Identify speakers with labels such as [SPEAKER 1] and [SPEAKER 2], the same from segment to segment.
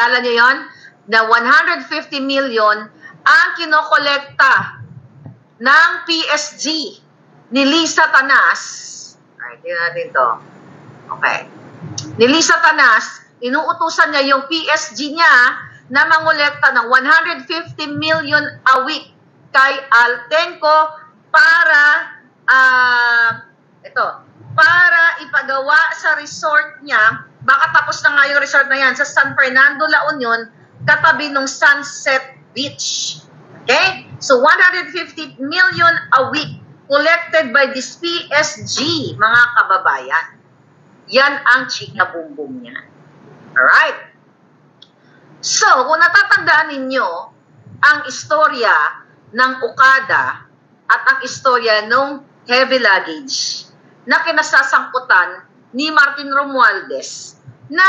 [SPEAKER 1] Naalala niyo yon? Na 150 million ang kinokolekta ng PSG ni Lisa Tanas. Alright, tingnan natin to. Okay. Ni Lisa Tanas, inuutusan niya yung PSG niya na mangolekta ng 150 million a week kay Altenco para para ipagawa sa resort niya. Baka tapos na nga yung resort na yan sa San Fernando, La Union, katabi ng Sunset Beach. Okay? So 150 million a week collected by this PSG, mga kababayan. Yan ang chika bumbum niya. Alright? So, kung natatandaan ninyo ang istorya ng Okada at ang istorya ng heavy luggage na kinasasangkutan ni Martin Romualdez na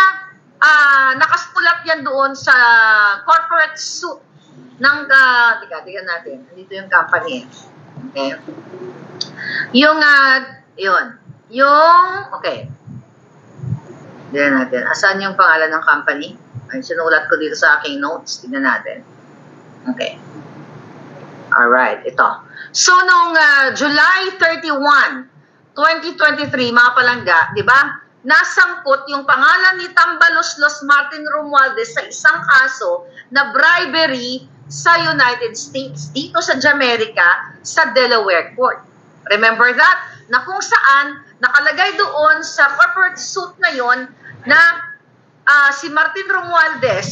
[SPEAKER 1] nakasulat yan doon sa corporate suit ng, tingnan natin, dito yung company. Okay. Okay. Tingnan natin, asan yung pangalan ng company? Ay, sinulat ko dito sa aking notes. Tingnan natin. Okay. Alright, ito. So, noong July 31, 2023, mga palangga, di ba? Nasangkot yung pangalan ni Tambaloslos Martin Romualdez sa isang kaso na bribery sa United States, dito sa Jamaica, sa Delaware Court. Remember that? Na kung saan, nakalagay doon sa corporate suit na yon na si Martin Romualdez,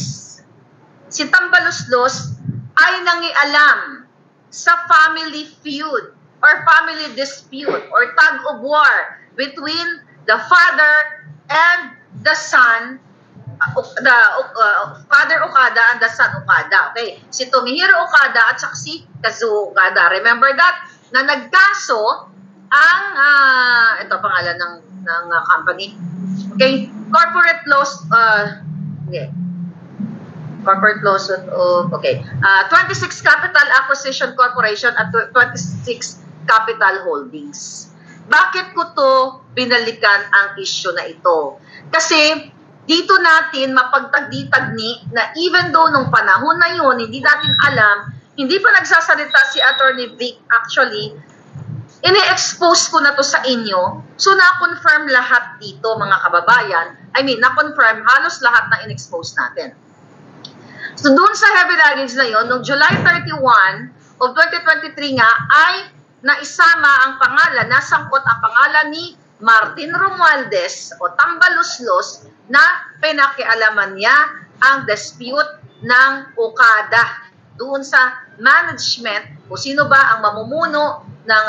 [SPEAKER 1] si Tambaloslos, ay nangialam sa family feud or family dispute or tug of war between the father and the son, Father Okada and the son Okada. Okay? Si Tomohiro Okada at saka si Kazuo Okada. Remember that? Na nagkaso ang, ito pangalan ng company. Okay? Corporate laws, corporate laws, okay. 26 Capital Acquisition Corporation at 26 Capital Holdings. Bakit ko to binalikan ang issue na ito? Kasi dito natin mapagtagdi-tagni na even though nung panahon na yun, hindi natin alam, hindi pa nagsasalita si Attorney Vic actually, ini-expose ko na to sa inyo. So, na-confirm lahat dito, mga kababayan. I mean, na-confirm halos lahat na in-expose natin. So, doon sa heavy luggage na yun, noong July 31 of 2023 nga, ay naisama ang pangalan, nasangkot ang pangalan ni Martin Romualdez o Tambaloslos na pinakialaman niya ang dispute ng Okada doon sa management kung sino ba ang mamumuno ng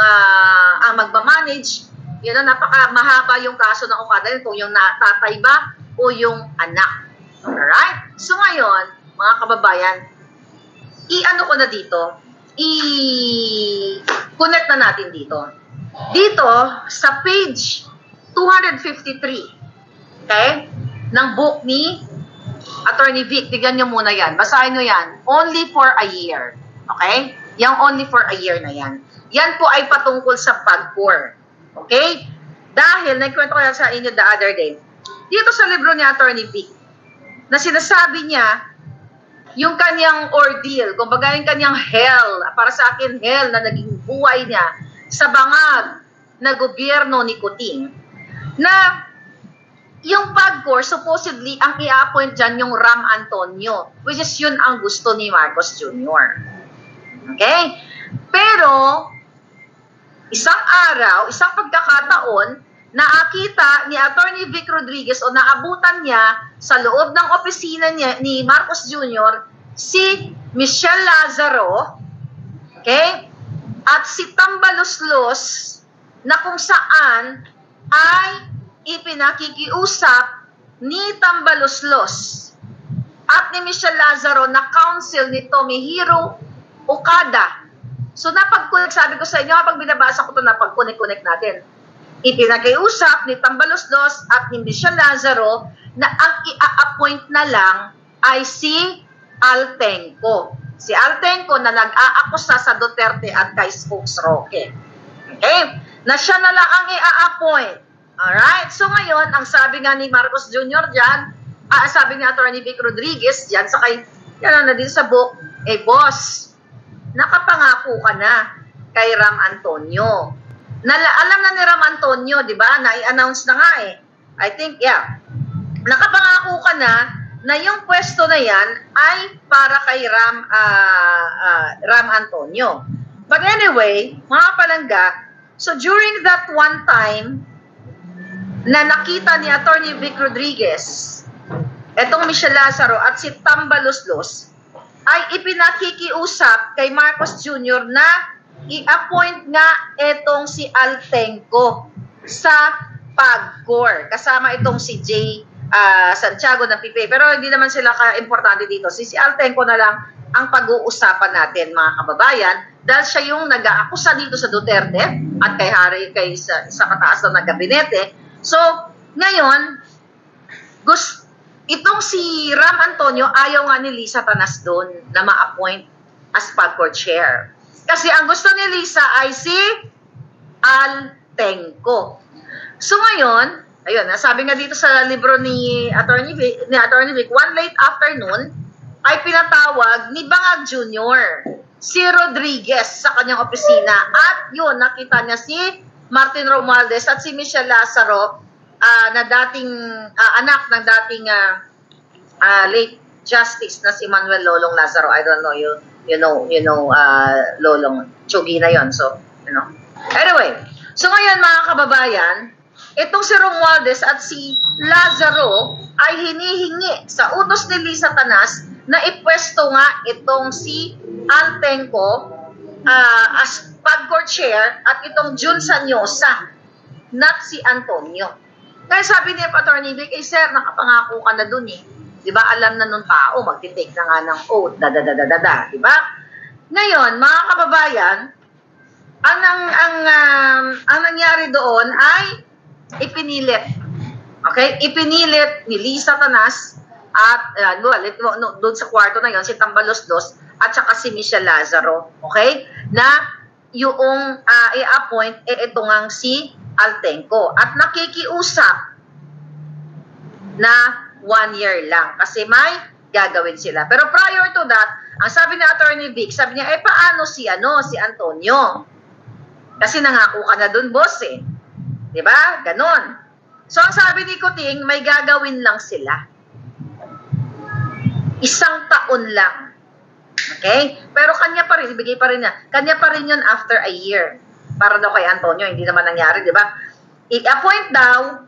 [SPEAKER 1] ang magmamanage. Yan ang napaka-mahaba yung kaso ng Okada, kung yung tatay ba o yung anak. Alright? So ngayon, mga kababayan, i-ano ko na dito, i-connect na natin dito. Dito, sa page 253, okay, ng book ni Attorney Vic, tignan nyo muna yan. Basahin nyo yan. Only for a year. Okay? Yung only for a year na yan. Yan po ay patungkol sa PAGCOR. Okay? Dahil, nagkwento ko yan sa inyo the other day. Dito sa libro ni Attorney Vic, na sinasabi niya, yung kanyang ordeal, kumbaga yung kanyang hell, para sa akin hell na naging buhay niya sa bangag na gobyerno ni Kuting, na yung PAGCOR, supposedly, ang i-appoint dyan yung Ram Antonio, which is yun ang gusto ni Marcos Jr. Okay? Pero, isang araw, isang pagkakataon, nakita ni Attorney Vic Rodriguez o naabutan niya sa loob ng opisina niya ni Marcos Jr. si Michelle Lazaro, okay? At si Tambaloslos na kung saan ay ipinakikiusap ni Tambaloslos at ni Michelle Lazaro na counsel ni Tomohiro Okada. So napag-connect, sabi ko sa inyo kapag binabasa ko ito, napag-connect natin. Ipinakiusap ni Tambaloslos at ni Michelle Lazaro na ang i-appoint na lang ay si Altenco. Si Altenco na nag-aakusa sa Duterte at kay Spokes Roque. Okay? Na siya na lang ang i-appoint. Alright? So ngayon, ang sabi nga ni Marcos Jr. dyan, sabi ni Attorney Vic Rodriguez, yan sa kay, yan na din sa book, boss, nakapangako ka na kay Ram Antonio. Alam na ni Ram Antonio, di ba? Na-i-announce na nga eh. I think, yeah. Nakapangako ka na yung pwesto na yan ay para kay Ram Antonio. But anyway, mga palangga, so during that one time na nakita ni Attorney Vic Rodriguez, etong Michelle Lazaro at si Tambaloslos, ay ipinakikiusap kay Marcos Jr. na i-appoint nga etong si Altenco sa PAGCOR. Kasama itong si Jay Santiago ng PPA. Pero hindi naman sila ka-importante dito. Si Altenco na lang ang pag-uusapan natin, mga kababayan, dahil siya yung nag-aakusa dito sa Duterte at kay sa kataas ng gabinete. So, ngayon, itong si Ram Antonio, ayaw nga ni Lisa Tanas doon na ma-appoint as PAGCOR chair. Kasi ang gusto ni Lisa ay si Altenco. So ngayon, ayun, sabi nga dito sa libro ni Attorney Vic, one late afternoon, ay pinatawag ni Bangag Jr. si Rodriguez sa kanyang opisina. At yun, nakita niya si Martin Romualdez at si Michelle Lazaro, na dating anak ng dating late justice na si Manuel Lolong Lazaro. I don't know, you know Lolong Chugi na yon. So, you know. Anyway, so ngayon mga kababayan, itong si Romualdez at si Lazaro ay hinihingi sa utos ni Lisa Tanas na ipwesto nga itong si Altenco as PAGCOR chair at itong Jun Sanyosa not si Antonio. Kaya sabi ni Attorney Vic, sir, nakapangako ka na dun eh. Diba, alam na nung tao, magtitake na nga ng oath, diba? Ngayon, mga kababayan, ang nangyari doon ay ipinilit. Okay? Ipinilit ni Lisa Tanas at doon sa kwarto na yon si Tambaloslos at saka si Michelle Lazaro. Okay? Na yung i-appoint ito ngang si Altenco. At nakikiusap na 1 year lang kasi may gagawin sila. Pero prior to that, ang sabi ni Attorney Vic, sabi niya, paano si Antonio? Kasi nangako ka na dun, boss eh. Diba? Ganon. So, ang sabi ni Kuting, may gagawin lang sila. 1 taon lang. Okay? Pero kanya pa rin, ibigay pa rin niya. Kanya pa rin yun after a year. Para daw kay Antonio, hindi naman nangyari, diba? I-appoint daw,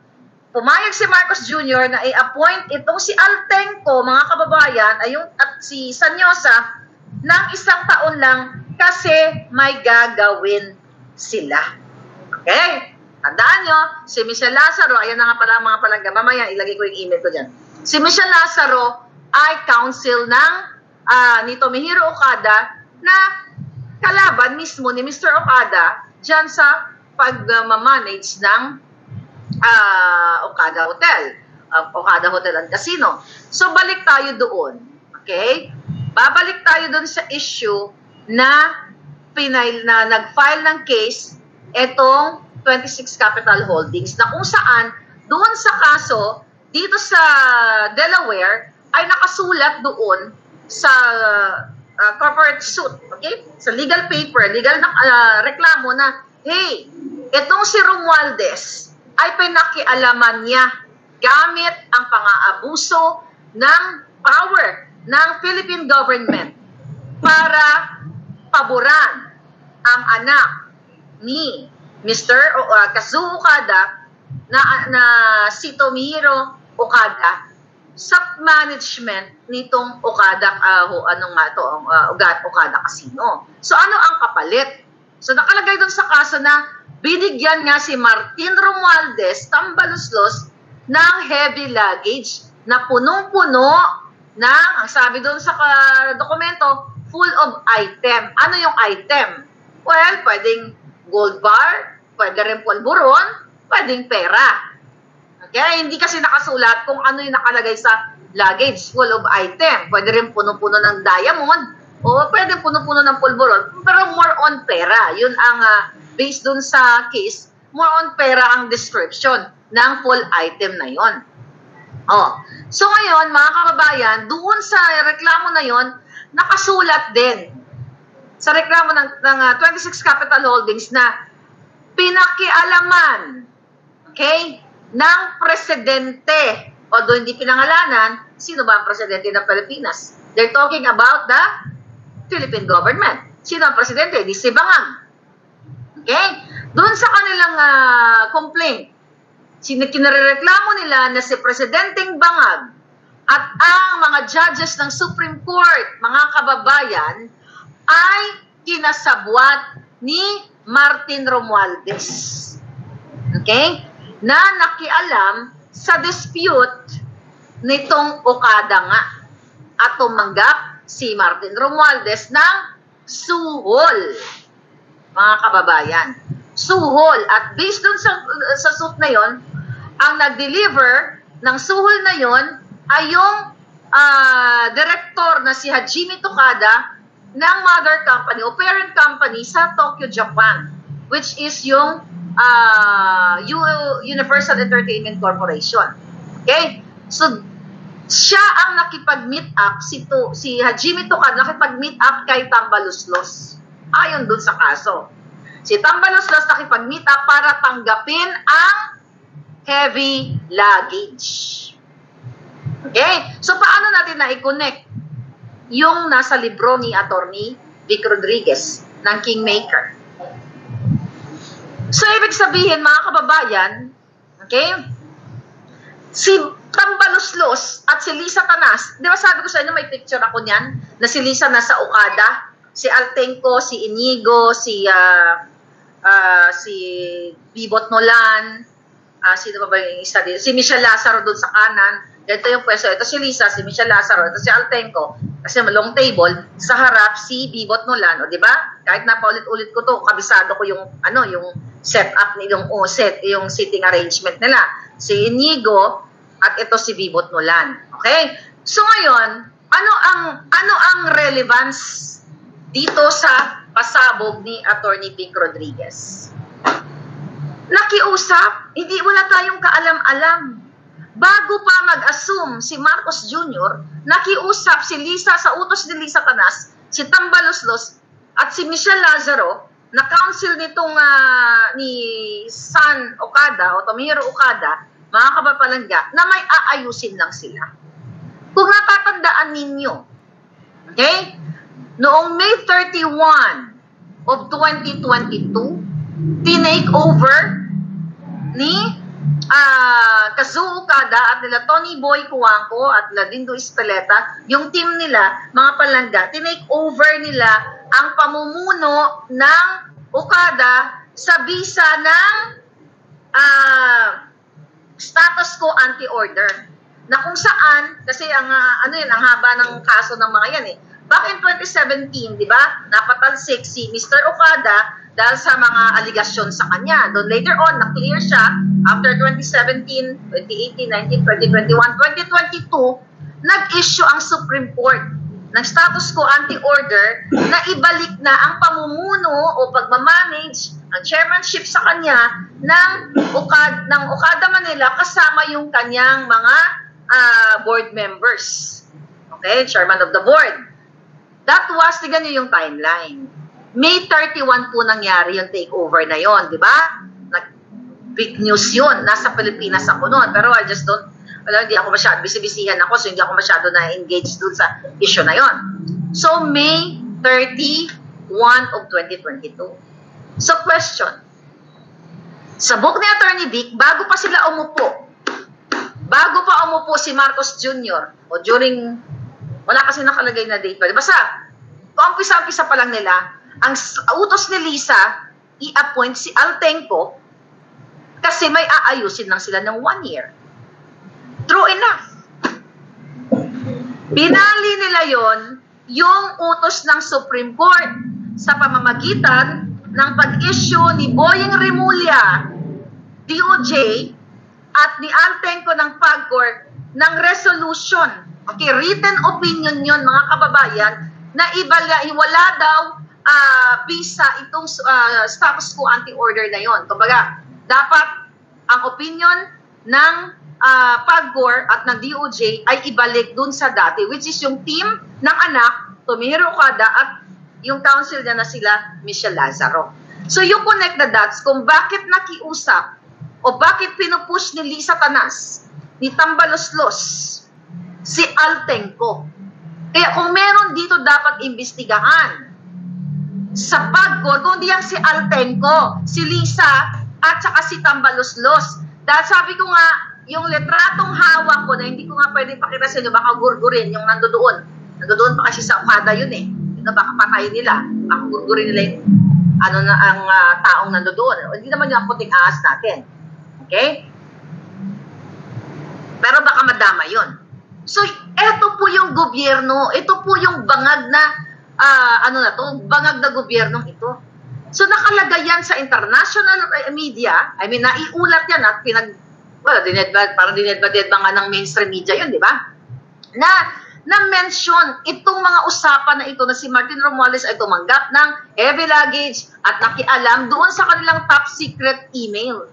[SPEAKER 1] pumayag si Marcos Jr. na i-appoint itong si Altenco, mga kababayan, at si Sanyosa, ng 1 taon lang kasi may gagawin sila. Okay? Tandaan nyo, si Michelle Lazaro, ayan na nga pala mga palangga, mamaya ilagay ko yung email ko dyan. Si Michelle Lazaro ay counsel ng ni Tomohiro Okada na kalaban mismo ni Mr. Okada dyan sa pag-manage ng Okada Hotel and Casino. So, balik tayo doon. Okay? Babalik tayo doon sa issue na nag-file ng case etong 26 Capital Holdings na kung saan doon sa kaso dito sa Delaware ay nakasulat doon sa corporate suit, okay? Sa legal paper, legal na reklamo na, hey, itong si Romualdez ay pinakialaman niya gamit ang pang-aabuso ng power ng Philippine government para paboran ang anak ni Mr. Kazuo Okada na si Tomohiro Okada sa management nitong Okada Okada Casino. So ano ang kapalit? So nakalagay doon sa kaso na binigyan nga si Martin Romualdez Tambaloslos ng heavy luggage na punong-puno ng, ang sabi doon sa dokumento, full of item. Ano yung item? Well, pwedeng gold bar, pwede rin polvoron, pwedeng pera. Okay? Hindi kasi nakasulat kung ano yung nakalagay sa luggage, full of item. Pwede rin puno-puno ng diamond, o pwede puno-puno ng polvoron, pero more on pera. Yun ang, based dun sa case, more on pera ang description ng full item na yon. Oh. So ngayon, mga kababayan, doon sa reklamo na yon, nakasulat din sa reklamo ng 26 Capital Holdings na pinakialaman, okay, ng presidente, although hindi pinangalanan, sino ba ang presidente ng Pilipinas? They're talking about the Philippine government. Sino ang presidente? Di si Bangag. Okay? Doon sa kanilang complaint, kinareklamo nila na si Presidenteng Bangag at ang mga judges ng Supreme Court, mga kababayan, ay kinasabwat ni Martin Romualdez. Okay? Na nakialam sa dispute nitong Okada nga at tumanggap si Martin Romualdez ng suhol. Mga kababayan, suhol. At based dun sa suit na yon, ang nag-deliver ng suhol na yon ay yung director na si Hajime Tokada ng mother company o parent company sa Tokyo, Japan, which is yung Universal Entertainment Corporation. Okay? So, siya ang nakipag-meet up, si Hajime Tokada nakipag-meet up kay Tambaluslos. Ayon dun sa kaso. Si Tambaluslos nakipag-meet up para tanggapin ang heavy luggage. Okay? So, paano natin na-connect yung nasa libro ni Attorney Vic Rodriguez ng Kingmaker? So, ibig sabihin, mga kababayan, okay, si Tambaluslos at si Lisa Tanas, di ba sabi ko sa inyo, may picture ako niyan, na si Lisa nasa Okada, si Altenco, si Inigo, si Bibot Nolan, sino ba yung isa dito? Si Michelle Lazaro doon sa kanan. Ito yung pwesto. Ito si Lisa, si Michelle Lazaro, ito si Altenco. Kasi long table, sa harap si Bibot Nolan. O, di ba? Kahit napaulit-ulit ko to, kabisado ko yung, yung setup, yung sitting arrangement nila. Si Inigo, at ito si Bibot Nolan. Okay? So ngayon, ano ang relevance dito sa pasabog ni Attorney Vic Rodriguez? Nakiusap, wala tayong kaalam-alam. Bago pa mag-assume si Marcos Jr., nakiusap si Lisa sa utos ni Lisa Tanas, si Tambaluslos at si Michelle Lazaro na counsel nitong ni San Okada o Tomohiro Okada, mga kapapalangga, na may aayusin lang sila. Kung natatandaan ninyo, okay, noong May 31 of 2022, tinake over ni Kazuo Okada at nila Tony Boy Cuanco at nila Dindo Espeleta, yung team nila, mga palangga, tinake over nila ang pamumuno ng Okada sa bisa ng status quo anti-order. Na kung saan, kasi ang haba ng kaso ng mga yan eh. Back in 2017, di ba, napatalsik si Mr. Okada dahil sa mga aligasyon sa kanya. Doon later on, na-clear siya after 2017, 2018, 19, 2021, 2022, nag-issue ang Supreme Court ng status quo anti-order na ibalik na ang pamumuno o pagmamanage, ang chairmanship sa kanya ng Okada Manila kasama yung kanyang mga board members. Okay, chairman of the board. That was, tignan nyo yung timeline. May 31 po nangyari yung takeover na yon, di ba? Big news yun. Nasa Pilipinas ako noon. Pero I just don't, hindi ako masyado, bisibisihan ako, so hindi ako masyado na-engage dun sa issue na yon. So, May 31 of 2022. So, question. Sa book ni Attorney Vic, bago pa sila umupo, bago pa umupo si Marcos Jr., o during, wala kasi nakalagay na date pa. Basta, umpisa-umpisa pa lang nila, ang utos ni Lisa, i-appoint si Altenco kasi may aayusin lang sila ng 1 year. True enough. Pinali nila yon yung utos ng Supreme Court sa pamamagitan ng pag-issue ni Boying Remulla, DOJ, at ni Altenco ng PAGCOR ng resolution. Okay, written opinion yon, mga kababayan, na iwala daw visa itong status quo anti-order na yon. Kumbaga, dapat ang opinion ng PAGCOR at ng DOJ ay ibalik dun sa dati, which is yung team ng anak, Tomohiro Okada, at yung counsel niya na sila, Michelle Lazaro. So you connect the dots kung bakit nakiusap o bakit pinupush ni Lisa Tanas, ni Tambaloslos, si Altenco. Kaya kung meron dito dapat imbestigahan sa PAGCOR, kung di yan si Altenco, si Lisa, at saka si Tambaloslos. Dahil sabi ko nga, yung letratong hawak ko na hindi ko nga pwede pakita sa inyo, baka gurgurin yung nandoon. Nandoon pa kasi sa Okada yun eh. Ito, baka patay nila. Baka gurgurin nila yung ang taong nandoon. Hindi naman yung puting ahas natin. Okay? Pero baka madama yun. So, eto po yung gobyerno. Ito po yung bangag na, bangag na gobyernong ito. So, nakalagay yan sa international media. I mean, naiulat yan at parang dinedbad nga ng mainstream media yun, di ba? Na-mention itong mga usapan na ito na si Martin Romualdez ay tumanggap ng heavy luggage at nakialam doon sa kanilang top secret email.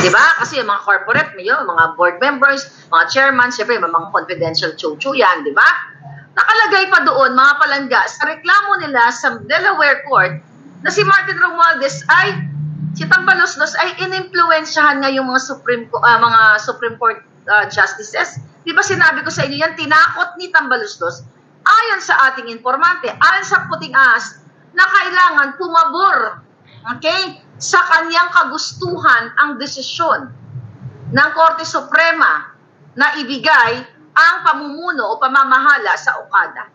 [SPEAKER 1] Di ba? Kasi yung mga corporate, mga board members, mga chairman, syempre mga confidential chuchu yan, di ba? Nakalagay pa doon, mga palangga, sa reklamo nila sa Delaware Court na si Martin Romualdez si Tambaloslos ay inimpluwensyahan nga yung mga Supreme Court justices. Di ba sinabi ko sa inyo yan, tinakot ni Tambaloslos, ayon sa ating informante, ayon sa puting ahas, na kailangan pumabor, okay, sa kanyang kagustuhan ang desisyon ng Korte Suprema na ibigay ang pamumuno o pamamahala sa Okada.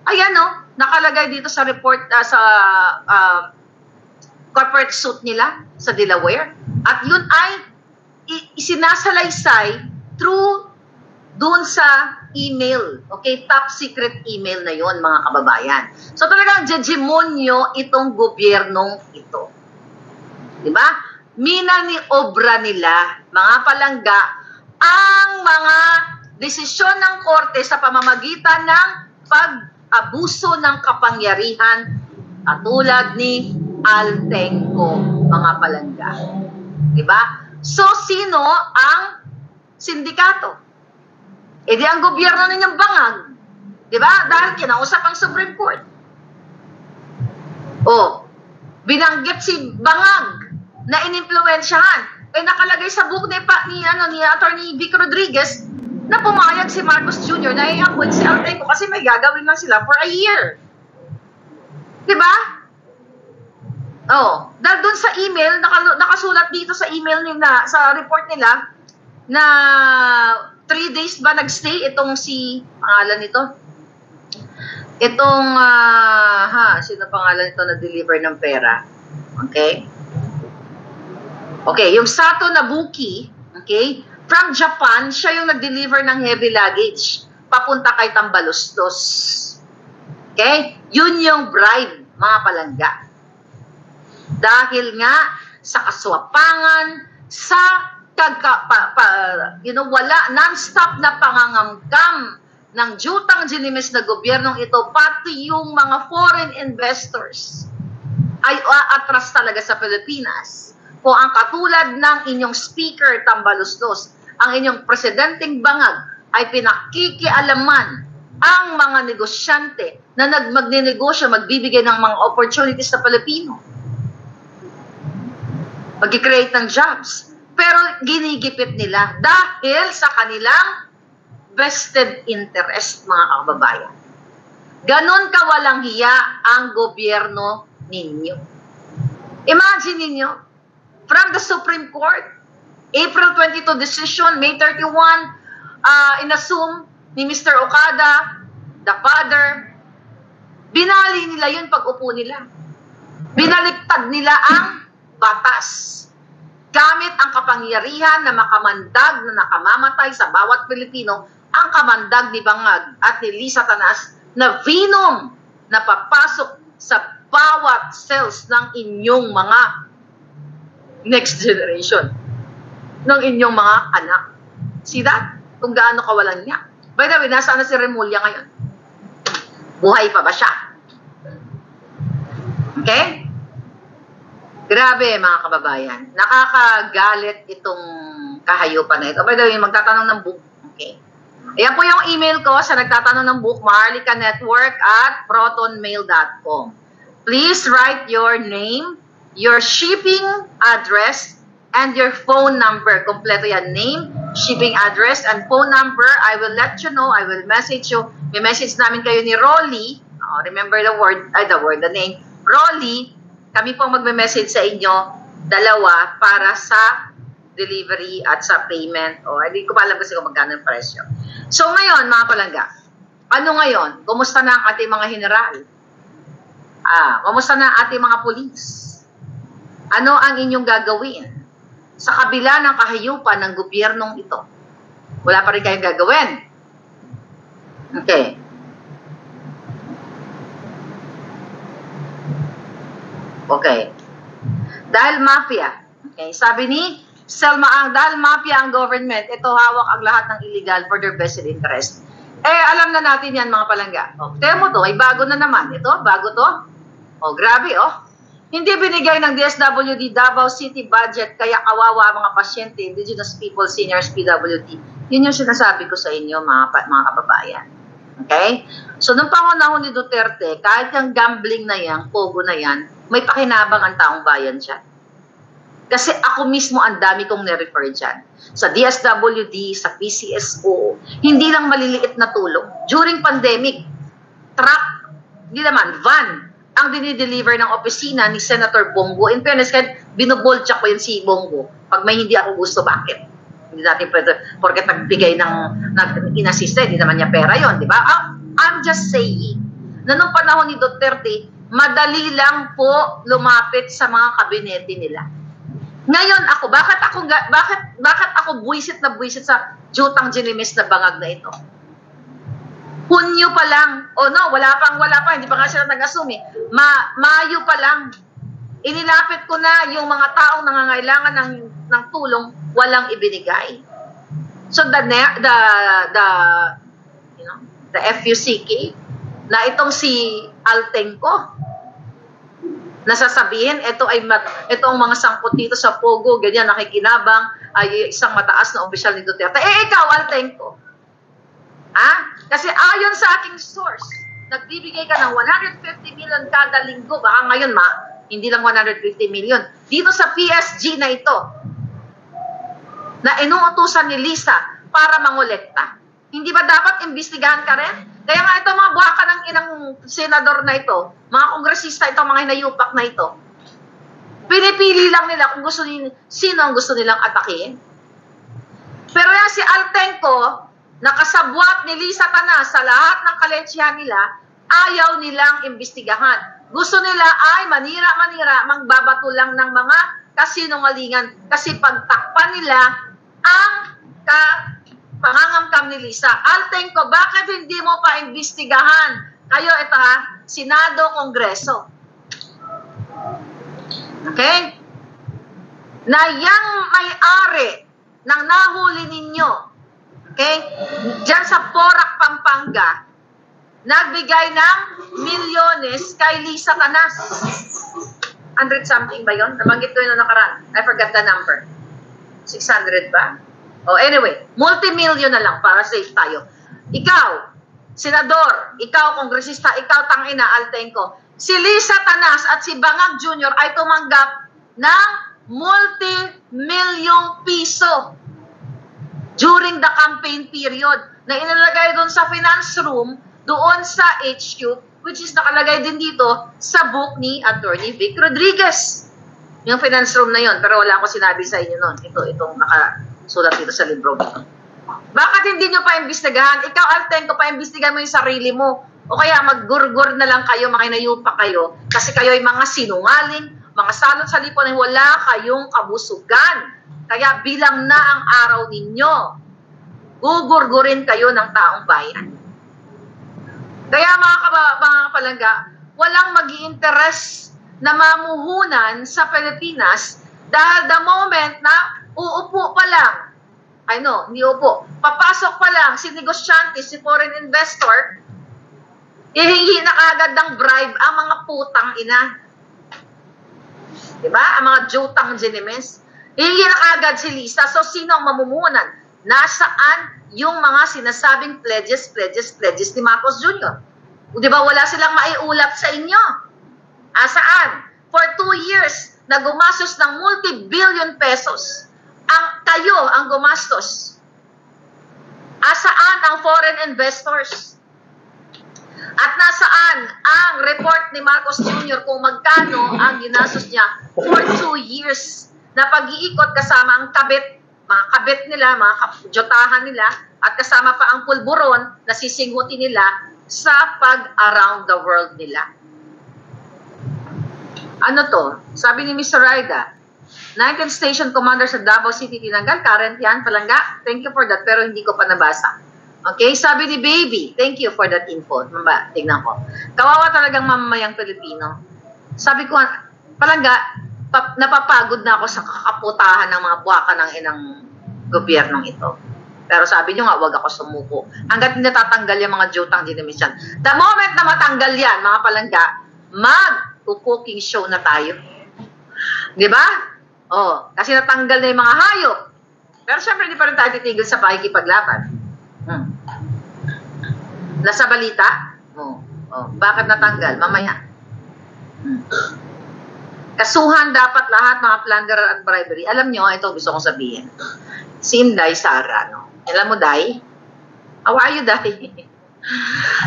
[SPEAKER 1] Ayan nakalagay dito sa report sa corporate suit nila sa Delaware. At yun ay isinasalaysay through doon sa email. Okay, top secret email na yun, mga kababayan. So talagang hegemonyo itong gobyernong ito. Diba? Mina ni obra nila, mga palangga, ang mga desisyon ng korte sa pamamagitan ng pag-abuso ng kapangyarihan katulad ni Altenco, mga palangga. Diba? So, sino ang sindikato? E di ang gobyerno ninyong bangag. Diba? Dahil kinausap ang Supreme Court. Binanggit si bangag na inimpluwensyahan. Nakalagay sa book ni Attorney Vic Rodriguez na pumayag si Marcos Jr. na i-acquit si Altenco kasi may gagawin lang sila for a year. Diba? Dahil doon sa email, nakasulat dito sa email nila, sa report nila, na 3 days ba nagstay itong pangalan nito? Itong, sino pangalan nito na-deliver ng pera? Okay? Okay, yung Sato Nabuki, okay, from Japan, siya yung nag-deliver ng heavy luggage papunta kay Tambaloslos. Okay? Yun yung bribe, mga palangga. Dahil nga sa kaswapangan, sa wala non-stop na pangangamkam ng jutang ginimis na gobyernong ito, pati yung mga foreign investors ay atras talaga sa Pilipinas. Kung ang katulad ng inyong speaker, Tambaloslos, ang inyong presidenteng bangag ay pinakikialaman ang mga negosyante na magnenegosyo, magbibigay ng mga opportunities sa Pilipino. Mag-create ng jobs. Pero ginigipit nila dahil sa kanilang vested interest, mga kababayan. Ganon kawalang hiya ang gobyerno ninyo. Imagine ninyo, from the Supreme Court, April 22 decision, May 31, inassume ni Mr. Okada, the father, binali nila yun pag upo nila. Binaliktad nila ang batas. Gamit ang kapangyarihan na makamandag na nakamamatay sa bawat Pilipino, ang kamandag ni Bangag at ni Lisa Tanas na venom na papasok sa bawat cells ng inyong mga next generation, ng inyong mga anak. See that? Kung gaano kawalan niya. By the way, nasaan na si Remulla ngayon? Buhay pa ba siya? Okay? Grabe, mga kababayan. Nakakagalit itong kahayupan na ito. By the way, magtatanong ng book. Okay. Ayan po yung email ko sa nagtatanong ng book, marlicanetwork@protonmail.com. Please write your name, your shipping address, and your phone number. Kompleto yan. Name, shipping address, and phone number. I will let you know. I will message you. May message namin kayo ni Rolly. Remember the name. Rolly, kami pong magme-message sa inyo, dalawa, para sa delivery at sa payment. Hindi ko pa alam kasi kung magkano yung presyo. So ngayon, mga palangga, ano ngayon? Kumusta na ang ating mga general? Kumusta na ang ating mga pulis? Ano ang inyong gagawin sa kabila ng kahayupan ng gobyernong ito? Wala pa rin kayong gagawin. Okay. Okay. Dahil mafia. Okay. Sabi ni Selma Ang, dahil mafia ang government, ito hawak ang lahat ng illegal for their vested interest. Alam na natin yan, mga palangga. Tignan mo to, ay bago na naman. Ito, bago to. Grabe, Hindi binigay ng DSWD Davao City budget, kaya kawawa ang mga pasyente, indigenous people, seniors, PWD. Yun yung sinasabi ko sa inyo, mga kababayan. Okay? So, nung pangunahon ni Duterte, kahit yung gambling na yan, pogo na yan, may pakinabang ang taong bayan dyan. Kasi ako mismo ang dami kong nirefer dyan. Sa DSWD, sa PCSO, hindi lang maliliit na tulong. During pandemic, truck, hindi naman, van, ang dinideliver ng opisina ni Senator Bongo. In fairness, kahit binuboltsa ko yun si Bongo, pag may hindi ako gusto, bakit? Hindi natin pwede, porket nagbigay ng inassist, hindi naman niya pera yon, di ba? I'm just saying, na nung panahon ni Duterte, madali lang po lumapit sa mga kabinete nila. Ngayon ako, bakit ako buwisit sa jutang ginimis na bangag na ito? Hunyo pa lang, wala pa, hindi pa nga sila nag-assume. Mayo pa lang, inilapit ko na yung mga taong nangangailangan ng tulong, walang ibinigay. So the FUCK, na itong si Altenco, nasasabihin, ito ang mga sangkot dito sa Pogo, ganyan, nakikinabang, ay isang mataas na opisyal ni Duterte. Ikaw, Altenco. Kasi ayon sa aking source, nagbibigay ka ng 150 million kada linggo, baka ngayon hindi lang 150 million. Dito sa PSG na ito, na inuutusan ni Lisa para mangolekta. Hindi ba dapat imbestigahan ka rin? Kaya nga ito, mga buhaka ng inang senador na ito, mga kongresista ito, mga hinayupak na ito, pinipili lang nila kung sino ang gusto nilang atakihin. Pero yan si Altenco, nakasabwat ni Lisa Tanas sa lahat ng kalentsyahan nila, ayaw nilang imbestigahan. Gusto nila ay manira-manira, magbabato lang ng mga kasinungalingan. Kasi pagtakpan nila ang pangangamkam ni Lisa. Altenco, bakit hindi mo pa imbestigahan? Kayo, ito Senado, Kongreso. Okay? Na yang may-ari ng nahuli ninyo, okay, dyan sa Porac, Pampanga, nagbigay ng milyones kay Lisa Tanas. 100 something ba yun? Nabanggit ko yun na nakaraan. I forgot the number. 600 ba? Anyway, multi-million na lang para safe tayo. Ikaw, senador, ikaw, kongresista, ikaw, tangina, Altenco, si Lisa Tanas at si Bangag Jr. ay tumanggap ng multi-million piso during the campaign period na inilagay doon sa finance room, doon sa HQ, which is nakalagay din dito sa book ni Attorney Vic Rodriguez. Yung finance room na yon, pero wala akong sinabi sa inyo noon. Itong nakasulat dito sa libro. Bakit hindi nyo pa imbestigahan? Ikaw, Altenco, pa imbestigahan mo yung sarili mo. O kaya maggurgur na lang kayo, makinayupa kayo, kasi kayo ay mga sinungaling, mga salot sa lipon, wala kayong kabusugan. Kaya bilang na ang araw ninyo, gugurgurin kayo ng taong bayan. Kaya mga palangga, walang mag-i-interest na mamuhunan sa Pilipinas dahil the moment na uupo pa lang, hindi upo, papasok pa lang si negosyante, si foreign investor, ihingi na kagad ng bribe ang mga putang ina. Diba? Ang mga jutang genimes. Hihingi na kagad si Lisa. So, sino ang mamumunan? Nasaan yung mga sinasabing pledges ni Marcos Jr.? Di ba wala silang maiulat sa inyo? Saan? For 2 years, na gumastos ng multi-billion pesos. Kayo ang gumastos. Saan ang foreign investors? At nasaan ang report ni Marcos Jr. kung magkano ang ginastos niya for 2 years na pag-iikot kasama ang kabit, mga kabit nila, mga jotahan nila, at kasama pa ang pulburon na sisingutin nila sa pag-around the world nila. Ano to? Sabi ni Mr. Raida, 19th Station Commander sa Davao City tinanggal. Current yan, Palangga. Thank you for that, pero hindi ko pa nabasa. Okay, sabi ni Baby, thank you for that info. Mamba, tignan ko. Kawawa talagang mamamayang Pilipino. Sabi ko, Palangga, napapagod na ako sa kakaputahan ng mga buwaka ng inang gobyernong ito. Pero sabi nyo nga, wag ako sumuko. Hanggat hindi natatanggal yung mga jutang dinamis yan. The moment na matanggal yan, mga Palangga, mag-cooking show na tayo. Di ba? Oh, kasi natanggal na yung mga hayop. Pero syempre, hindi pa rin tayo titigil sa pakikipaglaban. Nasa balita? Bakit natanggal? Mamaya. Kasuhan dapat lahat mga plunder at bribery. Alam nyo, ito gusto kong sabihin. Si Inday Sara, no? Alam mo, Day? How are you, Day?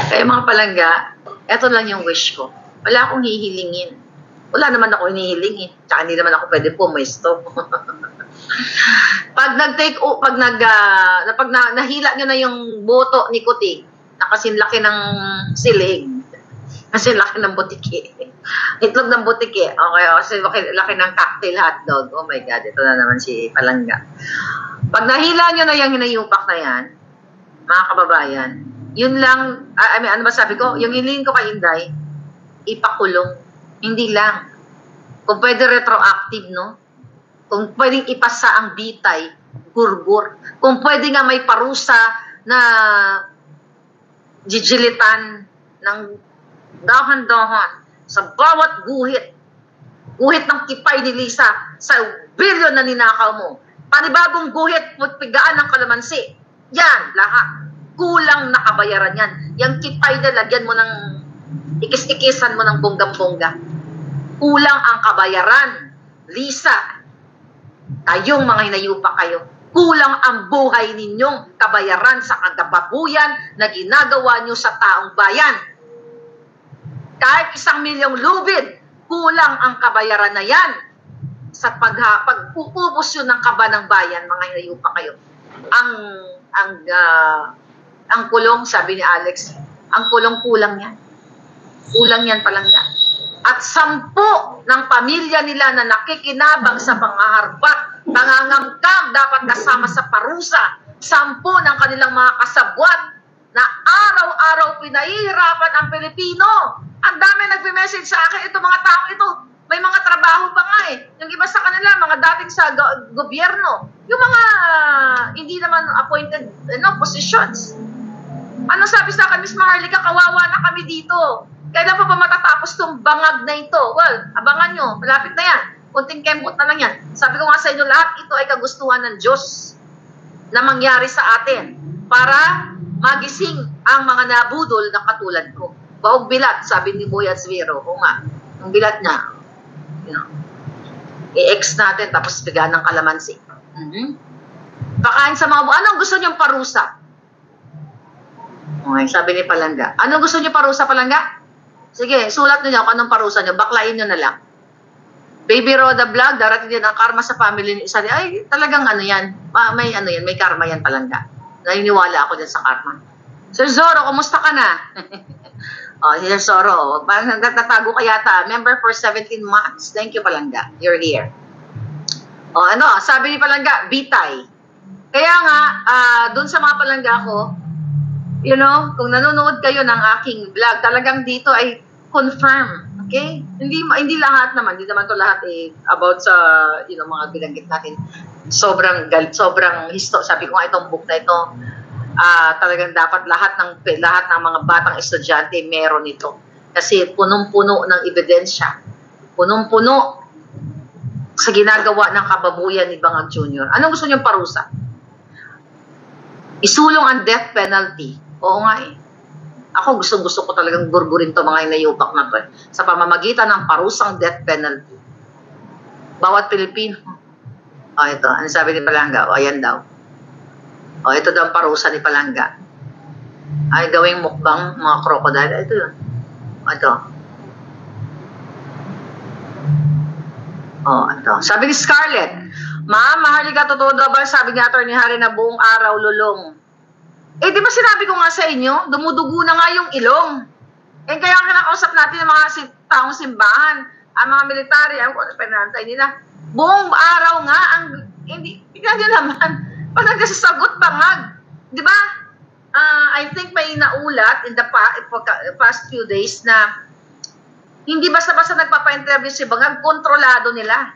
[SPEAKER 1] Kaya mga Palangga, ito lang yung wish ko. Wala akong hihilingin. Wala naman ako hinihilingin. Tsaka hindi naman ako pwede pumesto. Pag nahila nyo na yung boto ni Kuting, na kasing laki ng silig, kasing laki ng butiki, itlog ng butiki, okay, kasi laki ng cocktail hotdog, oh my God, ito na naman si Palangga. Pag nahila nyo na yung hinayupak na yan, mga kababayan, yun lang, ano ba sabi ko, yung hiling ko kay Inday, ipakulong, hindi lang. Kung pwede retroactive, no? Kung pwedeng ipasa ang bitay, gurgur. Kung pwede nga may parusa na jijilitan ng dahan-dahan sa bawat guhit. Guhit ng kipay ni Lisa sa bilyon na ninakaw mo. Panibagong guhit, pigaan ng kalamansi. Yan, lahat. Kulang nakabayaran yan. Yang kipay na lagyan mo ng ikis-ikisan mo ng bonggang-bongga. Kulang ang kabayaran. Lisa, kayong mga hinayupa kayo, kulang ang buhay ninyong kabayaran sa kagababuyan na ginagawa nyo sa taong bayan. Kahit 1 milyong lubid, kulang ang kabayaran na yan sa pag-uubos yun ng kaba ng bayan, mga hinayupa kayo. Ang kulong, sabi ni Alex, ang kulong kulang yan. Kulang yan Palangga. At 10 ng pamilya nila na nakikinabang sa pangaharbat, pangangamkam, dapat kasama sa parusa. 10 ng kanilang mga kasabwat na araw-araw pinahihirapan ang Pilipino. Ang dami nagme-message sa akin, ito mga tao ito, may mga trabaho pa nga eh. Yung iba sa kanila, mga dating sa gobyerno. Yung mga hindi naman appointed positions. Ano sabi sa akin, Miss Maharlika, kawawa na kami dito. Kailan pa ba matatapos tong bangag na ito? Well, abangan nyo, malapit na yan. Kunting kembot na lang yan. Sabi ko nga sa inyo, lahat ito ay kagustuhan ng Diyos na mangyari sa atin para magising ang mga nabudol na katulad ko. Baog bilat, sabi ni Boy Atzvero. O nga, yung bilat niya, i-ex natin tapos bigyan ng kalamansi. Pakain sa mga anong gusto niyong parusa? Okay, sabi ni Palangga. Anong gusto niyo parusa, Palangga? Sige, sulat niyo kung anong parusa niyo. Baklain niyo na lang. Baby Roda Vlog, darating din ang karma sa family ni isa. Ay, talagang ano yan. May karma yan Palangga. Naniniwala ako dyan sa karma. Sir Zorro, kumusta ka na? Sir Zorro, nagtatago ka yata. Member for 17 months. Thank you Palangga. You're here. Sabi ni Palangga, bitay. Kaya nga, doon sa mga Palangga ko, kung nanonood kayo ng aking vlog, talagang dito ay confirm, okay? Hindi lahat naman, hindi naman to lahat about sa mga binanggit natin. Sobrang sabi ko nga itong book na ito, talagang dapat lahat ng mga batang estudyante meron ito. Kasi punong-puno ng ebidensya. Punong-puno. sa ginagawa ng kababuyan ni Bangag Jr. Anong gusto niyong parusa? Isulong ang death penalty. Oo nga eh. Ako gusto ko talagang gurgurin to mga inayupak na to. Sa pamamagitan ng parusang death penalty. Bawat Pilipino. O ito, ano sabi ni Palangga? O ayan daw. O ito daw ang parusa ni Palangga. Ay gawing mukbang mga crocodile. Ito yun. O ito. O ito. Sabi ni Scarlett, Ma'am, mahalika totoo daw ba? Sabi ni Atty. Harry na buong araw lulong. Eh, di ba sinabi ko nga sa inyo, dumudugo na nga yung ilong. Eh, kaya ang kinakausap natin ng mga taong simbahan, ang mga military, ang pinantay nila, buong araw nga, hindi, tignan nyo naman, pag nagsasagot Bangag, di ba? I think may naulat in the past few days na hindi basta-basta nagpapa-interview si Bangag, kontrolado nila.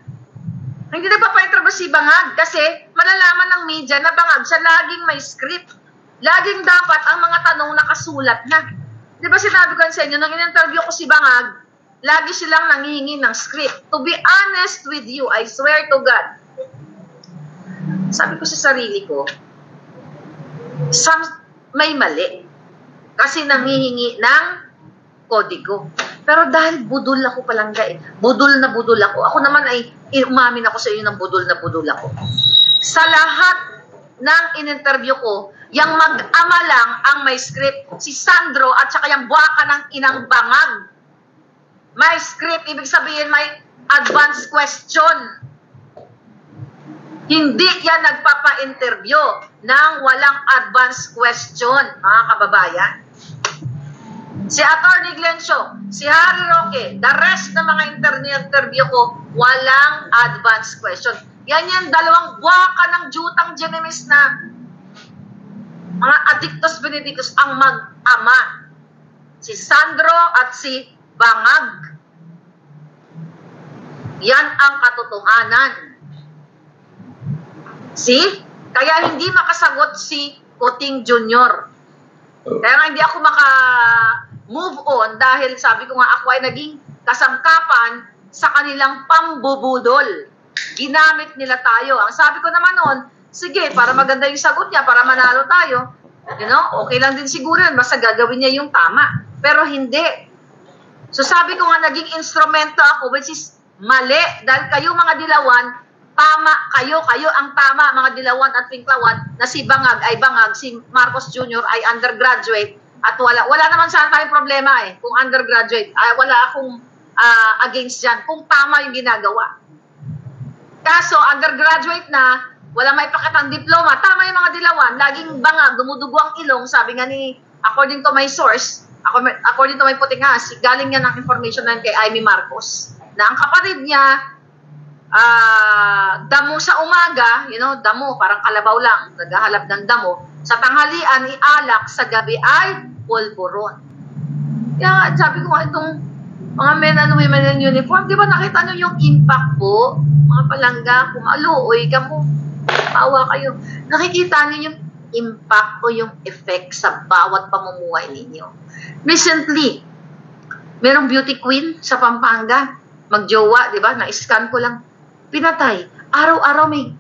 [SPEAKER 1] Hindi nagpapa-interview si Bangag kasi malalaman ng media na Bangag siya laging may script. Laging dapat ang mga tanong nakasulat na. Di ba sinabi ko sa inyo, nung in-interview ko si Bangag, lagi silang nangihingi ng script. To be honest with you, I swear to God, sabi ko sa sarili ko, may mali. Kasi nangihingi ng kodigo. Pero dahil budol ako Palangga eh. Budol na budol ako. Ako naman ay umamin ako sa inyo ng budol na budol ako. Sa lahat ng in-interview ko, yung mag-ama lang ang may script. Si Sandro at saka yung buwaka ng inang Bangag. May script, ibig sabihin may advance question. Hindi yan nagpapa-interview ng walang advance question, mga kababayan. Si Atty. Glencio, si Harry Roque, the rest ng mga interview ko, walang advance question. Yan yung dalawang buwaka ng jutang Genemis na mga addictus benedictus ang mag-ama. Si Sandro at si Bangag. Yan ang katotohanan. See? Kaya hindi makasagot si Kuting Jr. Kaya hindi ako maka-move on dahil sabi ko nga ako ay naging kasangkapan sa kanilang pambubudol. Ginamit nila tayo. Ang sabi ko naman noon, sige, para maganda yung sagot niya, para manalo tayo, you know, okay lang din siguro yun, basta gagawin niya yung tama. Pero hindi. So sabi ko nga, naging instrumento ako, which is mali, dahil kayo mga dilawan, tama kayo ang tama, mga dilawan at pinklawan, na si Bangag ay Bangag, si Marcos Jr. ay undergraduate, at wala naman sana tayong problema eh, kung undergraduate, wala akong against dyan, kung tama yung ginagawa. Kaso, undergraduate na, wala may pakitang diploma, tama yung mga dilawan, laging Bangag, dumudugo ang ilong, sabi nga ni, according to my source, according to my putingas, galing niya ng information na kay Amy Marcos, na ang kapatid niya, damo sa umaga, you know, damo, parang kalabaw lang, naghahalap ng damo, sa tanghalian, ialak, sa gabi ay pulburon. Kaya sabi ko nga, itong mga men and women in uniform, di ba nakita nyo yung impact po, mga Palangga, kumaluoy ka mo, awa kayo. Nakikita nyo yung impact o yung effect sa bawat pamumuhay ninyo. Recently, merong beauty queen sa Pampanga, magjowa, di ba? Na-scan ko lang. Pinatay. Araw-araw may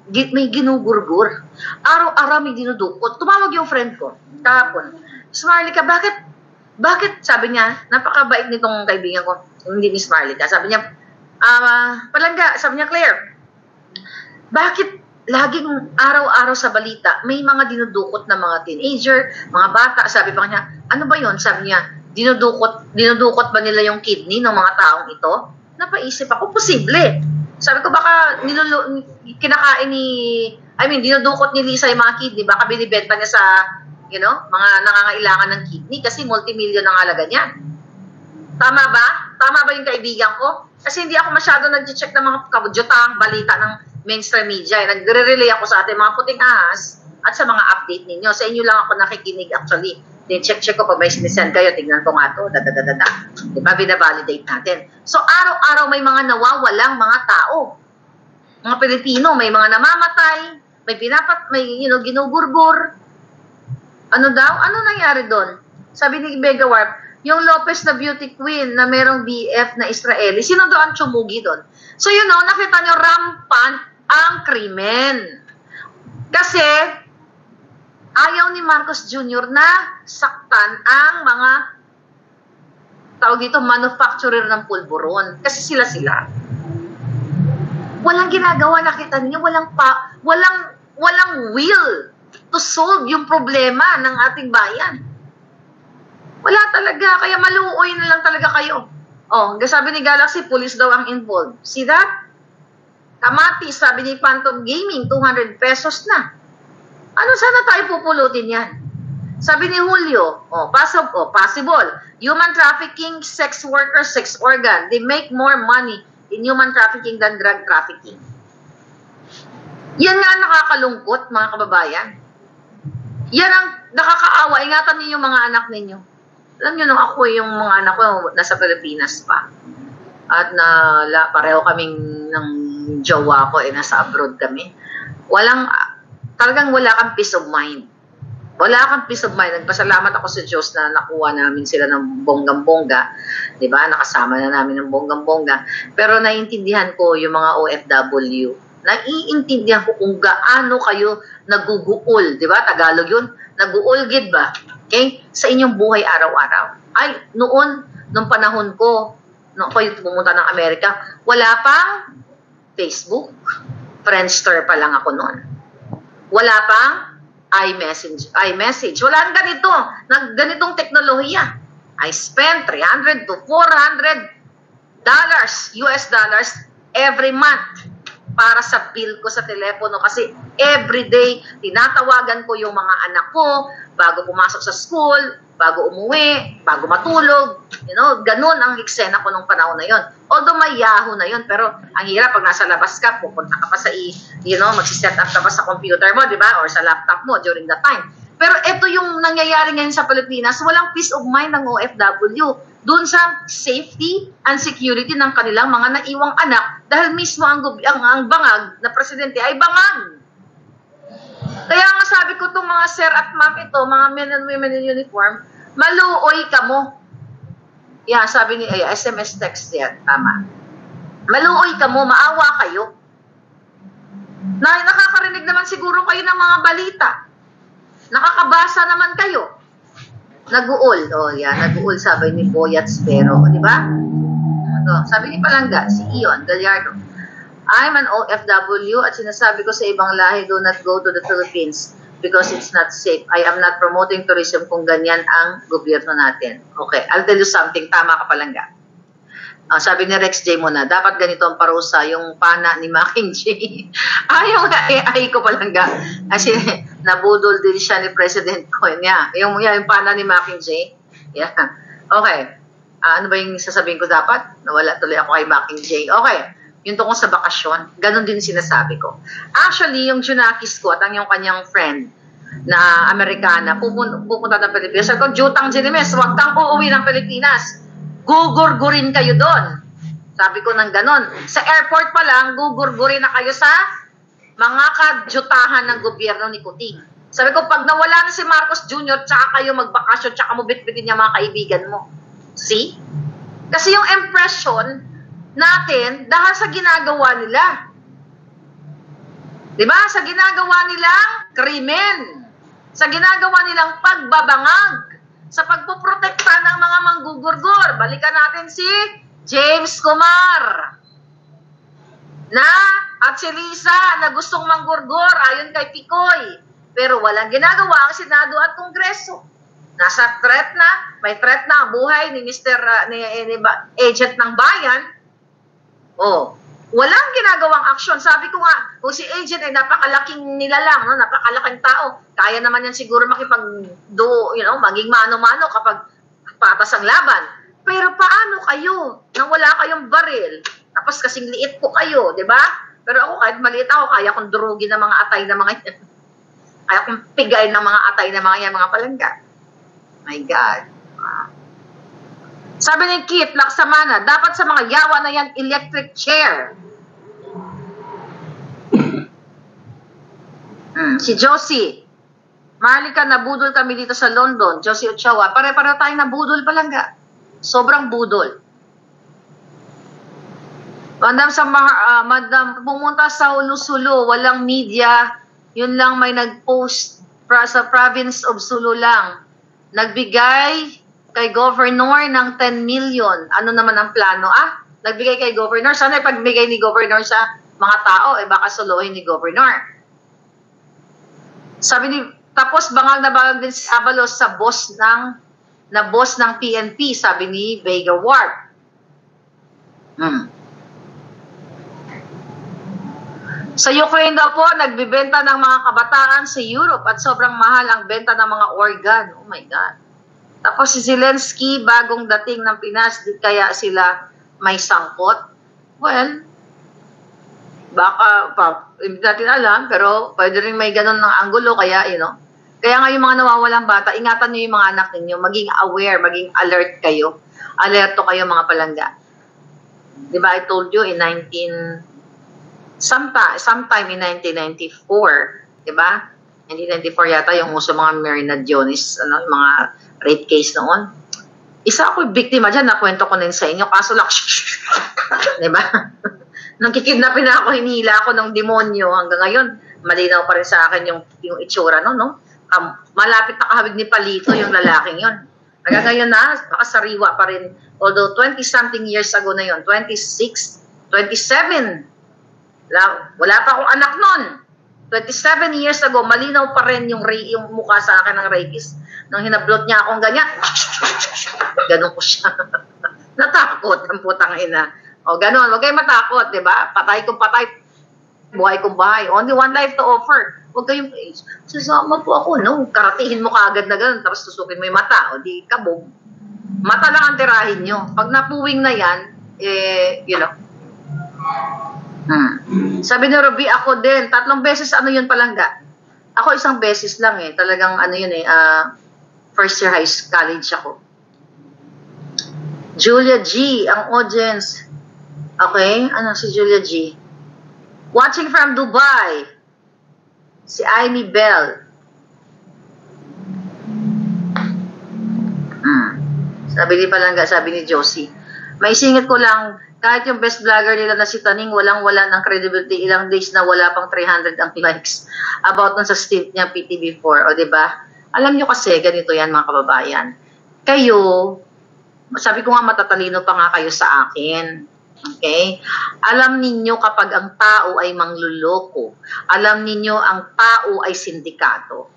[SPEAKER 1] ginugurgur. Araw-araw may dinudukot. Tumawag yung friend ko. Kahapon. Marley ka, bakit? Sabi niya, napakabait nitong kaibigan ko. Hindi ni Marley ka. Sabi niya, Palangga, sabi niya, Claire, bakit laging araw-araw sa balita, may mga dinudukot na mga teenager, mga bata. Sabi pa niya, ano ba yon? Sabi niya, dinudukot ba nila yung kidney ng mga taong ito? Napaisip ako, posible. Sabi ko, baka kinakain dinudukot ni Lisa yung mga kidney, baka binibenta niya sa, you know, mga nangangailangan ng kidney kasi multimillion ang halaga niya. Tama ba? Tama ba yung kaibigan ko? Kasi hindi ako masyado nag-check ng mga kabudjotang balita ng mainstream media. Nagre-relay ako sa ating mga puting ahas at sa mga update ninyo. Sa inyo lang ako nakikinig actually. Then check ko pag may sinisend kayo, tignan ko nga to, diba, binavalidate natin. So, araw-araw may mga nawawalang mga tao. Mga Pilipino, may mga namamatay, may ginugurbur. Ano daw? Ano nangyari doon? Sabi ni Bega Warp, yung Lopez na beauty queen na merong BF na Israeli, sino doon tsumugi doon? So nakita nyo, rampant ang krimen. Kasi, ayaw ni Marcos Jr. na saktan ang mga tawag dito, manufacturer ng pulburon. Kasi sila. Walang ginagawa, nakita niyo, walang will to solve yung problema ng ating bayan. Wala talaga, kaya maluoy na lang talaga kayo. Sabi ni Galaxy, police daw ang involved. See that? Kamatis, sabi ni Phantom Gaming, 200 pesos na. Ano sana tayo pupulutin yan? Sabi ni Julio, possible. Human trafficking, sex workers, sex organ. They make more money in human trafficking than drug trafficking. Yan nga nakakalungkot, mga kababayan. Yan ang nakakaawa. Ingatan niyo yung mga anak ninyo. Alam niyo, nung ako, yung mga anak ko nasa Pilipinas pa. At pareho kaming ng jowa ko, nasa abroad kami. Talagang wala kang peace of mind. Wala kang peace of mind. Nagpasalamat ako sa Diyos na nakuha namin sila ng bonggang-bongga. Diba? Nakasama na namin ng bonggang-bongga. Pero naiintindihan ko yung mga OFW. Naiintindihan ko kung gaano kayo naguguol. Diba? Tagalog yun. Naguulgid ba? Okay? Sa inyong buhay araw-araw. Ay, nung panahon ko, nung ako pumunta ng Amerika, wala pang Facebook. Friendster pa lang ako noon. Wala pang iMessage. Wala nang ganitong teknolohiya. I spent $300 to $400 US dollars every month para sa bill ko sa telepono kasi everyday tinatawagan ko yung mga anak ko bago pumasok sa school, bago umuwi, bago matulog. Ganun ang eksena ko nung panahon na yon. Although may Yahoo na yon, pero ang hirap pag nasa labas ka, pupunta ka pa sa magsiset up ka pa sa computer mo, di ba? Or sa laptop mo during that time. Pero ito yung nangyayari ngayon sa Pilipinas, walang peace of mind ng OFW dun sa safety and security ng kanilang mga naiwang anak dahil mismo ang bangag na presidente ay bangag. Kaya nga sabi ko itong mga sir at ma'am ito, mga men and women in uniform, maluoy ka mo. Yeah, sabi ni SMS text yan, tama. Maluoy ka mo, maawa kayo. Nakakarinig naman siguro kayo ng mga balita. Nakakabasa naman kayo. Nag-uol. Nag-uol sabi ni Boyat Spero. Di ba? Sabi ni Palangga, si Ion Gallardo. I'm an OFW at sinasabi ko sa ibang lahi, do not go to the Philippines because it's not safe. I am not promoting tourism kung ganyan ang gobyerno natin. Okay, I'll tell you something. Tama ka, Palangga. Sabi ni Rex J. Mona, dapat ganito ang parusa, yung pana ni Making J. Yung AI ko, Palangga. Kasi nabudol din siya ni President ko. Yung pana ni Making J. Yeah. Okay. Ano ba yung sasabihin ko dapat? Nawala tuloy ako kay Making J. Okay. Yung tungkol sa bakasyon, ganun din sinasabi ko. Actually, yung Junakis ko at yung kanyang friend na Amerikana, pupunta ng Pilipinas. Sabi ko, Jutang Jinimes, huwag kang uuwi ng Pilipinas. Gugurgurin kayo doon. Sabi ko ng ganun. Sa airport pa lang, gugurgurin na kayo sa mga kadyutahan ng gobyerno ni Kuting. Sabi ko, pag nawala na si Marcos Jr., tsaka kayo magbakasyon, tsaka mo bitbitin niya mga kaibigan mo. See? Kasi yung impression natin dahil sa ginagawa nila. Diba? Sa ginagawa nilang krimen. Sa ginagawa nilang pagbabangag. Sa pagpoprotekta ng mga manggugurgur. Balikan natin si James Kumar. At si Lisa na gustong manggurgur ayon kay Picoy. Pero walang ginagawa ang Senado at Kongreso. Nasa threat na, may threat na ang buhay ni Mr. Agent ng Bayan. Walang ginagawang aksyon. Sabi ko nga, kung si Agent ay napakalaking nilalang, napakalaking tao, kaya naman yan siguro maging mano-mano kapag patas ang laban. Pero paano kayo nang wala kayong baril? Tapos kasing liit po kayo, di ba? Pero ako kahit maliit ako, kaya kong durugin ng mga atay na mga yan. Kaya kong pigay ng mga atay na mga yan, mga Palangga. My God. Sabi ni Kit Laksamana, dapat sa mga yawa na yan, electric chair. Si Josie, Marlica, nabudol kami dito sa London. Josie Ochoa, pare-pare tayong nabudol, Palangga. Sobrang budol. Madam, madam, pumunta sa Hulu-Sulu, walang media, yun lang may nag-post sa province of Sulu lang. Nagbigay kay governor ng 10 million. Ano naman ang plano? Nagbigay kay governor. Sana ipagbigay ni governor sa mga tao, baka suluhin ni governor. Sabi ni, tapos bangal na bangal din si Abalos sa boss ng PNP, sabi ni Vega Ward. Sa Ukraine daw po, nagbibenta ng mga kabataan sa Europe at sobrang mahal ang benta ng mga organ. Oh my God. Tapos si Zelensky, bagong dating ng Pinas, di kaya sila may sangkot? Well, baka, hindi natin alam, pero pwede rin may ganun ng anggulo, kaya, Kaya nga yung mga nawawalang bata, ingatan nyo yung mga anak ninyo, maging aware, maging alert kayo. Alerto kayo mga palangga. Diba, I told you in sometime in 1994, diba? 1994 yata yung uso mga Marina Dionis, yung mga rape case noon. Isa ako biktima dyan, nakwento ko din sa inyo, kaso lang, diba? Nung kikidnapin na ako, hinihila ako ng demonyo, hanggang ngayon, malinaw pa rin sa akin yung itsura, no? Malapit na kahawig ni Palito yung lalaking yon. Hanggang ngayon na, makasariwa pa rin. Although 20-something years ago na yon, 26, 27, wala pa akong anak nun. 27 years ago, malinaw pa rin yung mukha sa akin ng rapist. Nung hinablot niya akong ganyan, ganun ko siya. Natakot ang putang ina. O ganun, huwag kayo matakot, di ba? Patay kong patay, buhay kong bahay. Only one life to offer. Huwag kayong, sasama po ako, no? Karatihin mo kaagad na ganun, tapos tusukin mo yung mata, o di kabog. Mata lang ang tirahin nyo. Pag napuwing na yan, Sabi ni Ruby, ako din, 3 beses, yun palangga. Ako isang beses lang talagang first year college ako. Julia G, ang audience. Okay, si Julia G? Watching from Dubai. Si Amy Bell. Sabi ni palangga, sabi ni Josie. May singit ko lang, kahit yung best vlogger nila na si Taning, walang-wala ng credibility, ilang days na wala pang 300 ang likes about sa stint niya PTV4, o diba? Alam nyo kasi, ganito yan mga kababayan. Kayo, sabi ko nga matatalino pa nga kayo sa akin. Okay? Alam ninyo kapag ang tao ay mangluloko, alam ninyo ang tao ay sindikato.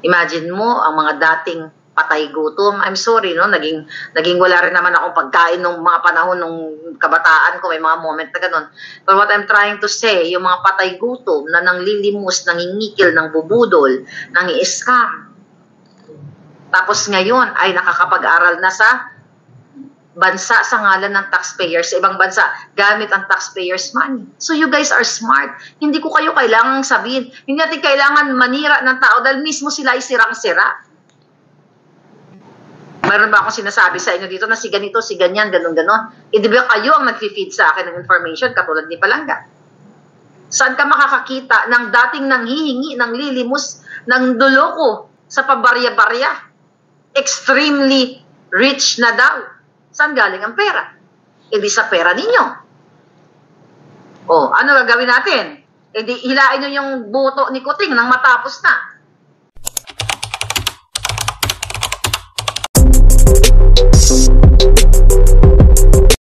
[SPEAKER 1] Imagine mo, ang mga dating patay gutom. I'm sorry, no? Naging wala rin naman akong pagkain nung mga panahon nung kabataan ko, may mga moment na ganun. But what I'm trying to say, yung mga patay gutom na nanglilimus, nangingikil, nang bubudol, nangi-scam. Tapos ngayon ay nakakapag-aral na sa bansa sa ngalan ng taxpayers, sa ibang bansa, gamit ang taxpayers' money. So you guys are smart. Hindi ko kayo kailangang sabihin. Hindi natin kailangan manira ng tao dahil mismo sila ay sirang-sira. Meron ba akong sinasabi sa inyo dito na si ganito, si ganyan, ganun-ganon? Di ba kayo ang nag-feed sa akin ng information katulad ni Palangga? Saan ka makakakita ng dating nanghihingi, ng lilimos, ng duloko sa pabarya-barya? Extremely rich na daw. Saan galing ang pera? Di sa pera ninyo. Ano gagawin natin? Di hilain nyo yung buto ni Kuting nang matapos na.